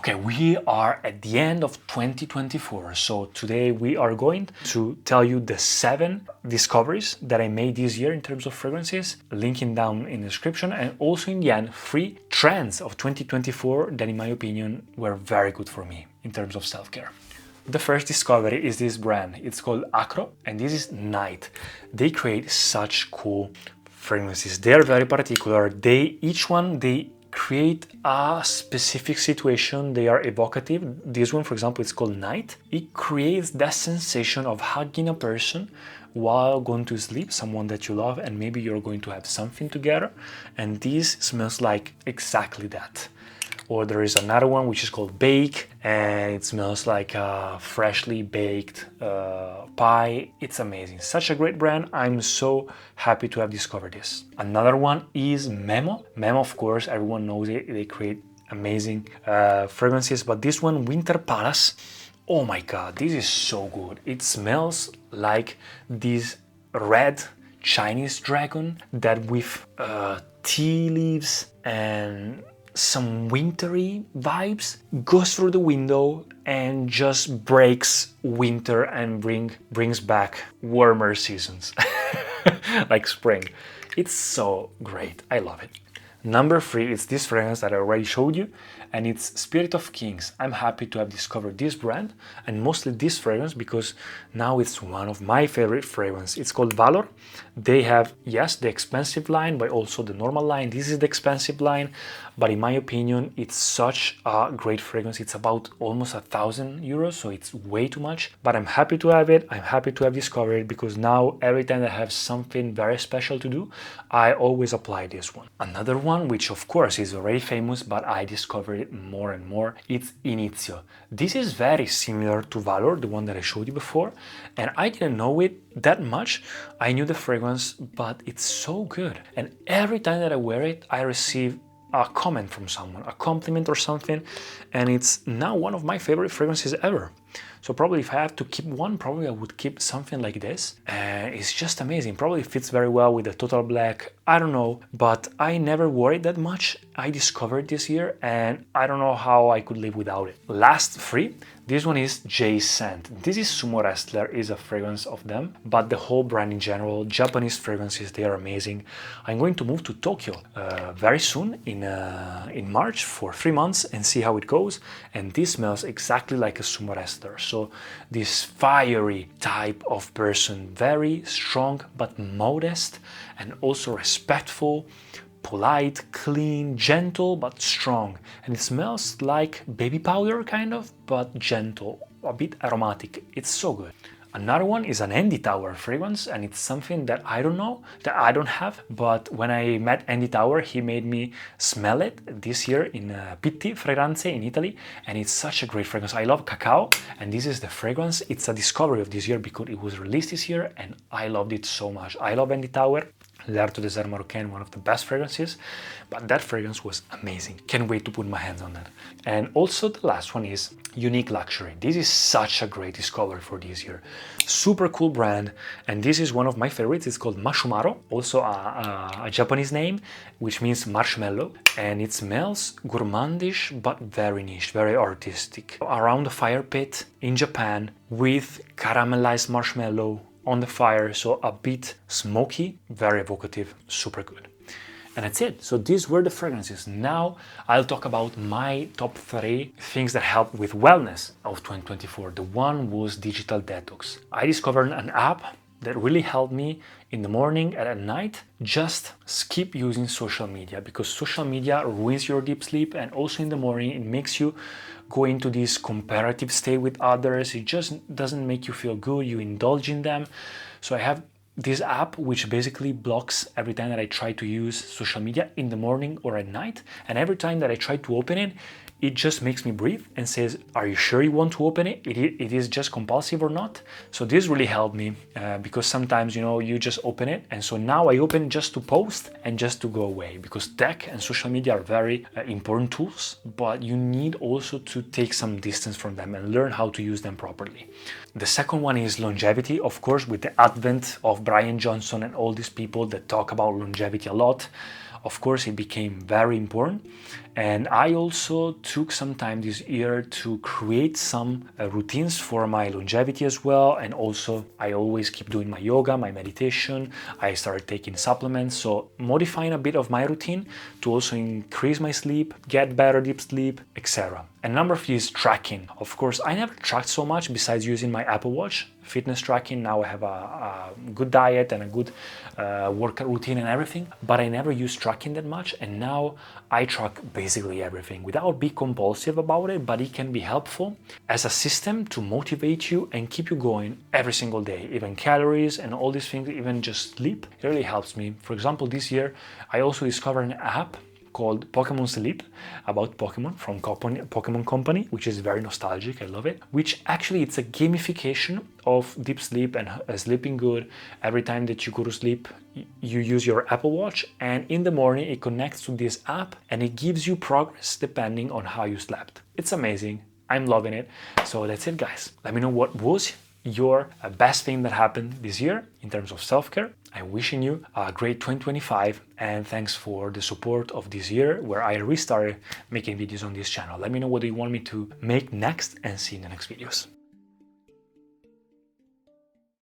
Okay, we are at the end of 2024. So today we are going to tell you the 7 discoveries that I made this year in terms of fragrances, linking down in the description, and also in the end 3 trends of 2024 that in my opinion were very good for me in terms of self-care. The first discovery is this brand. It's called Acro, and this is Night. They create such cool fragrances. They are very particular. Each one create a specific situation. They are evocative. This one, for example, it's called Night. It creates that sensation of hugging a person while going to sleep, someone that you love, and maybe you're going to have something together. And this smells like exactly that. Or there is another one which is called Bake, and it smells like a freshly baked pie. It's amazing. Such a great brand. I'm so happy to have discovered this. Another one is Memo. Memo, of course, everyone knows it. They create amazing fragrances, but this one, Winter Palace, oh my god, this is so good. It smells like this red Chinese dragon that with tea leaves and some wintry vibes goes through the window and just breaks winter and brings back warmer seasons like spring. It's so great. I love it. Number 3 is this fragrance that I already showed you, and it's Spirit of Kings. I'm happy to have discovered this brand and mostly this fragrance because now it's one of my favorite fragrances. It's called Valor. They have, yes, the expensive line, but also the normal line. This is the expensive line, but in my opinion, it's such a great fragrance. It's about almost €1,000, so it's way too much, but I'm happy to have it. I'm happy to have discovered it because now every time I have something very special to do, I always apply this one. Another one, which of course is already famous, but I discovered it more and more, it's Inizio. This is very similar to Valor, the one that I showed you before, and I didn't know it that much. I knew the fragrance, but it's so good. And every time that I wear it, I receive a comment from someone, a compliment or something, and it's now one of my favorite fragrances ever. So probably if I have to keep one, probably I would keep something like this. It's just amazing. Probably fits very well with the Total Black. I don't know, but I never wore it that much. I discovered this year and I don't know how I could live without it. Last 3, this one is J Scent. This is Sumo Wrestler, is a fragrance of them, but the whole brand in general, Japanese fragrances, they are amazing. I'm going to move to Tokyo very soon in March for 3 months and see how it goes. And this smells exactly like a Sumo Wrestler. So this fiery type of person, very strong but modest and also respectful, polite, clean, gentle but strong, and it smells like baby powder kind of, but gentle, a bit aromatic. It's so good. Another one is an Andy Tauer fragrance, and it's something that I don't know, that I don't have, but when I met Andy Tauer, he made me smell it this year in Pitti Fragranze in Italy, and it's such a great fragrance. I love cacao, and this is the fragrance. It's a discovery of this year because it was released this year, and I loved it so much. I love Andy Tauer. L'Art du Désert Marocain, one of the best fragrances, but that fragrance was amazing. Can't wait to put my hands on that. And also the last one is Unique Luxury. This is such a great discovery for this year. Super cool brand, and this is one of my favorites. It's called Mashumaro, also a Japanese name, which means marshmallow, and it smells gourmandish but very niche, very artistic. Around the fire pit in Japan with caramelized marshmallow on the fire, so a bit smoky, very evocative, super good. And that's it. So these were the fragrances. Now I'll talk about my top 3 things that helped with wellness of 2024. The one was Digital Detox. I discovered an app that really helped me in the morning and at night. Just skip using social media, because social media ruins your deep sleep, and also in the morning it makes you go into this comparative state with others. It just doesn't make you feel good. You indulge in them. So I have this app which basically blocks every time that I try to use social media in the morning or at night, and every time that I try to open it, it just makes me breathe and says, are you sure you want to open it? It is just compulsive or not? So this really helped me because sometimes, you know, you just open it. And so now I open it just to post and just to go away, because tech and social media are very important tools, but you need also to take some distance from them and learn how to use them properly. The second one is longevity. Of course, with the advent of Brian Johnson and all these people that talk about longevity a lot, of course, it became very important. And I also took some time this year to create some routines for my longevity as well. And also I always keep doing my yoga, my meditation. I started taking supplements, so modifying a bit of my routine to also increase my sleep, get better deep sleep, etc. And number 3 is tracking. Of course, I never tracked so much besides using my Apple Watch. Fitness tracking, now I have a good diet and a good workout routine and everything, but I never used tracking that much, and now I track basically everything without being compulsive about it, but it can be helpful as a system to motivate you and keep you going every single day, even calories and all these things, even just sleep. It really helps me. For example, this year I also discovered an app called Pokemon Sleep, about Pokemon from Pokemon Company, which is very nostalgic. I love it. Which actually it's a gamification of deep sleep and sleeping good. Every time that you go to sleep, you use your Apple Watch, and in the morning it connects to this app and it gives you progress depending on how you slept. It's amazing. I'm loving it. So that's it, guys. Let me know what was your best thing that happened this year in terms of self-care. I'm wishing you a great 2025, and thanks for the support of this year where I restarted making videos on this channel. Let me know what you want me to make next, and see you in the next videos.